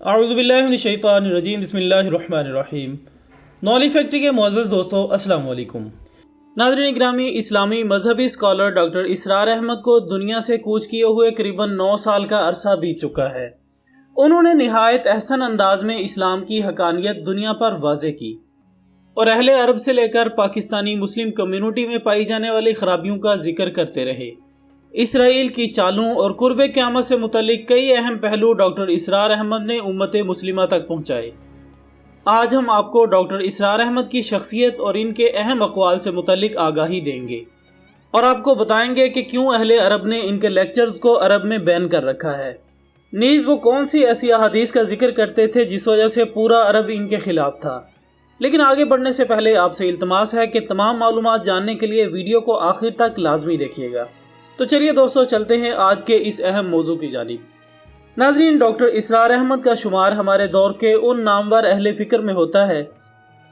اعوذ باللہ من الشیطان الرجیم بسم اللہ الرحمن الرحیم۔ نولی فیکٹری کے معزز دوستو السلام علیکم۔ ناظرین گرامی، اسلامی مذہبی اسکالر ڈاکٹر اسرار احمد کو دنیا سے کوچ کیے ہوئے قریباً 9 سال کا عرصہ بیت چکا ہے۔ انہوں نے نہایت احسن انداز میں اسلام کی حقانیت دنیا پر واضح کی اور اہل عرب سے لے کر پاکستانی مسلم کمیونٹی میں پائی جانے والی خرابیوں کا ذکر کرتے رہے۔ اسرائیل کی چالوں اور قرب قیامت سے متعلق کئی اہم پہلو ڈاکٹر اسرار احمد نے امت مسلمہ تک پہنچائے۔ آج ہم آپ کو ڈاکٹر اسرار احمد کی شخصیت اور ان کے اہم اقوال سے متعلق آگاہی دیں گے اور آپ کو بتائیں گے کہ کیوں اہل عرب نے ان کے لیکچرز کو عرب میں بین کر رکھا ہے، نیز وہ کون سی ایسی احادیث کا ذکر کرتے تھے جس وجہ سے پورا عرب ان کے خلاف تھا۔ لیکن آگے بڑھنے سے پہلے آپ سے التماس ہے کہ تمام معلومات جاننے کے لیے ویڈیو کو آخر تک لازمی دیکھیے گا۔ تو چلیے دوستو، چلتے ہیں آج کے اس اہم موضوع کی جانب۔ ناظرین، ڈاکٹر اسرار احمد کا شمار ہمارے دور کے ان نامور اہل فکر میں ہوتا ہے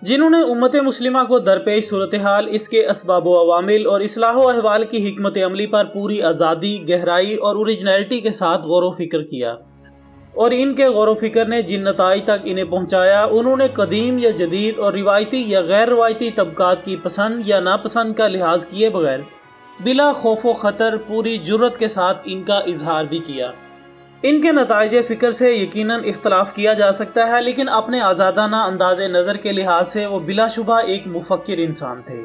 جنہوں نے امت مسلمہ کو درپیش صورتحال، اس کے اسباب و عوامل اور اصلاح و احوال کی حکمت عملی پر پوری آزادی، گہرائی اور اوریجنلٹی کے ساتھ غور و فکر کیا، اور ان کے غور و فکر نے جن نتائج تک انہیں پہنچایا، انہوں نے قدیم یا جدید اور روایتی یا غیر روایتی طبقات کی پسند یا ناپسند کا لحاظ کیے بغیر بلا خوف و خطر پوری جرت کے ساتھ ان کا اظہار بھی کیا۔ ان کے نتائج فکر سے یقیناً اختلاف کیا جا سکتا ہے، لیکن اپنے آزادانہ انداز نظر کے لحاظ سے وہ بلا شبہ ایک مفکر انسان تھے۔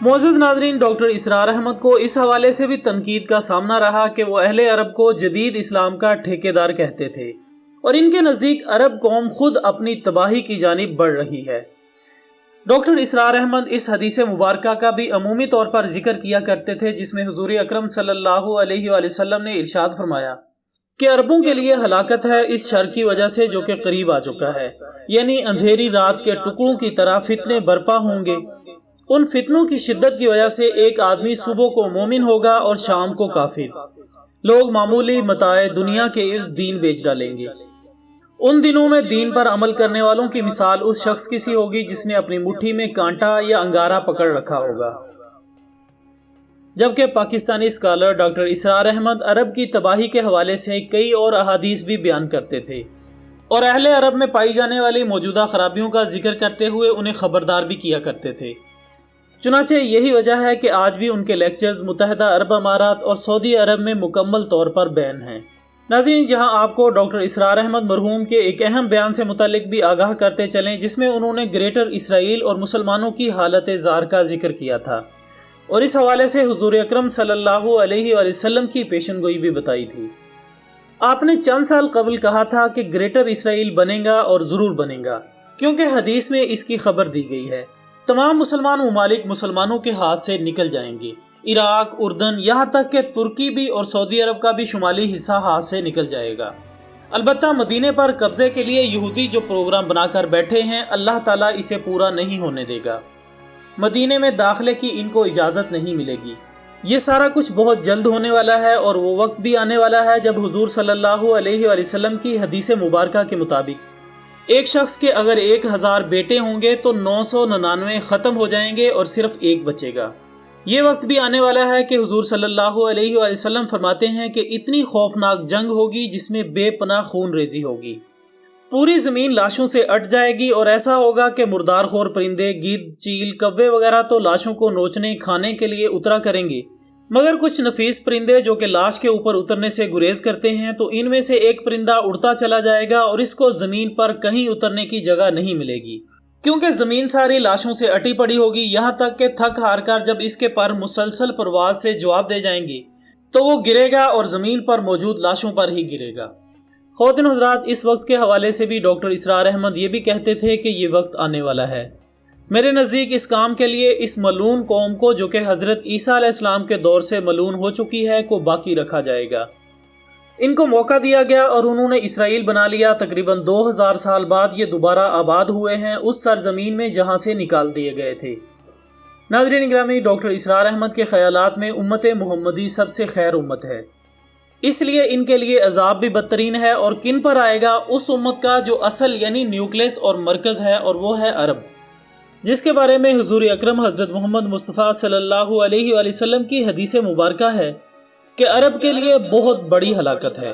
معزز ناظرین، ڈاکٹر اسرار احمد کو اس حوالے سے بھی تنقید کا سامنا رہا کہ وہ اہل عرب کو جدید اسلام کا ٹھیکیدار کہتے تھے اور ان کے نزدیک عرب قوم خود اپنی تباہی کی جانب بڑھ رہی ہے۔ ڈاکٹر اسرار احمد اس حدیث مبارکہ کا بھی عمومی طور پر ذکر کیا کرتے تھے جس میں حضور اکرم صلی اللہ علیہ وآلہ وسلم نے ارشاد فرمایا کہ عربوں کے لیے ہلاکت ہے اس شر کی وجہ سے جو کہ قریب آ چکا ہے، یعنی اندھیری رات کے ٹکڑوں کی طرح فتنے برپا ہوں گے۔ ان فتنوں کی شدت کی وجہ سے ایک آدمی صبح کو مومن ہوگا اور شام کو کافر۔ لوگ معمولی متاع دنیا کے عوض دین بیچ ڈالیں گے۔ ان دنوں میں دین پر عمل کرنے والوں کی مثال اس شخص کی سی ہوگی جس نے اپنی مٹھی میں کانٹا یا انگارہ پکڑ رکھا ہوگا۔ جبکہ پاکستانی اسکالر ڈاکٹر اسرار احمد عرب کی تباہی کے حوالے سے کئی اور احادیث بھی بیان کرتے تھے اور اہل عرب میں پائی جانے والی موجودہ خرابیوں کا ذکر کرتے ہوئے انہیں خبردار بھی کیا کرتے تھے۔ چنانچہ یہی وجہ ہے کہ آج بھی ان کے لیکچرز متحدہ عرب امارات اور سعودی عرب میں مکمل طور پر بین ہیں۔ ناظرین، جہاں آپ کو ڈاکٹر اسرار احمد مرحوم کے ایک اہم بیان سے متعلق بھی آگاہ کرتے چلیں جس میں انہوں نے گریٹر اسرائیل اور مسلمانوں کی حالت زار کا ذکر کیا تھا اور اس حوالے سے حضور اکرم صلی اللہ علیہ وآلہ وسلم کی پیشن گوئی بھی بتائی تھی۔ آپ نے چند سال قبل کہا تھا کہ گریٹر اسرائیل بنے گا اور ضرور بنے گا، کیونکہ حدیث میں اس کی خبر دی گئی ہے۔ تمام مسلمان ممالک مسلمانوں کے ہاتھ سے نکل جائیں گے، عراق، اردن، یہاں تک کہ ترکی بھی اور سعودی عرب کا بھی شمالی حصہ ہاتھ سے نکل جائے گا۔ البتہ مدینے پر قبضے کے لیے یہودی جو پروگرام بنا کر بیٹھے ہیں، اللہ تعالیٰ اسے پورا نہیں ہونے دے گا۔ مدینے میں داخلے کی ان کو اجازت نہیں ملے گی۔ یہ سارا کچھ بہت جلد ہونے والا ہے اور وہ وقت بھی آنے والا ہے جب حضور صلی اللہ علیہ وآلہ وسلم کی حدیث مبارکہ کے مطابق ایک شخص کے اگر 1000 بیٹے ہوں گے تو 999 ختم ہو جائیں گے اور صرف ایک بچے گا۔ یہ وقت بھی آنے والا ہے کہ حضور صلی اللہ علیہ وآلہ وسلم فرماتے ہیں کہ اتنی خوفناک جنگ ہوگی جس میں بے پناہ خون ریزی ہوگی، پوری زمین لاشوں سے اٹ جائے گی اور ایسا ہوگا کہ مردار خور پرندے، گدھ، چیل، کوے وغیرہ تو لاشوں کو نوچنے کھانے کے لیے اترا کریں گے، مگر کچھ نفیس پرندے جو کہ لاش کے اوپر اترنے سے گریز کرتے ہیں تو ان میں سے ایک پرندہ اڑتا چلا جائے گا اور اس کو زمین پر کہیں اترنے کی جگہ نہیں ملے گی، کیونکہ زمین ساری لاشوں سے اٹی پڑی ہوگی، یہاں تک کہ تھک ہار کر جب اس کے پر مسلسل پرواز سے جواب دے جائیں گے تو وہ گرے گا اور زمین پر موجود لاشوں پر ہی گرے گا۔ خواتین حضرات، اس وقت کے حوالے سے بھی ڈاکٹر اسرار احمد یہ بھی کہتے تھے کہ یہ وقت آنے والا ہے۔ میرے نزدیک اس کام کے لیے اس ملعون قوم کو جو کہ حضرت عیسیٰ علیہ السلام کے دور سے ملعون ہو چکی ہے کو باقی رکھا جائے گا۔ ان کو موقع دیا گیا اور انہوں نے اسرائیل بنا لیا۔ تقریباً 2000 سال بعد یہ دوبارہ آباد ہوئے ہیں اس سرزمین میں جہاں سے نکال دیے گئے تھے۔ ناظرین گرامی، ڈاکٹر اسرار احمد کے خیالات میں امت محمدی سب سے خیر امت ہے، اس لیے ان کے لیے عذاب بھی بدترین ہے اور کن پر آئے گا؟ اس امت کا جو اصل یعنی نیوکلس اور مرکز ہے، اور وہ ہے عرب، جس کے بارے میں حضور اکرم حضرت محمد مصطفیٰ صلی اللہ علیہ وآلہ وسلم کی حدیث مبارکہ ہے کہ عرب کے لیے بہت بڑی ہلاکت ہے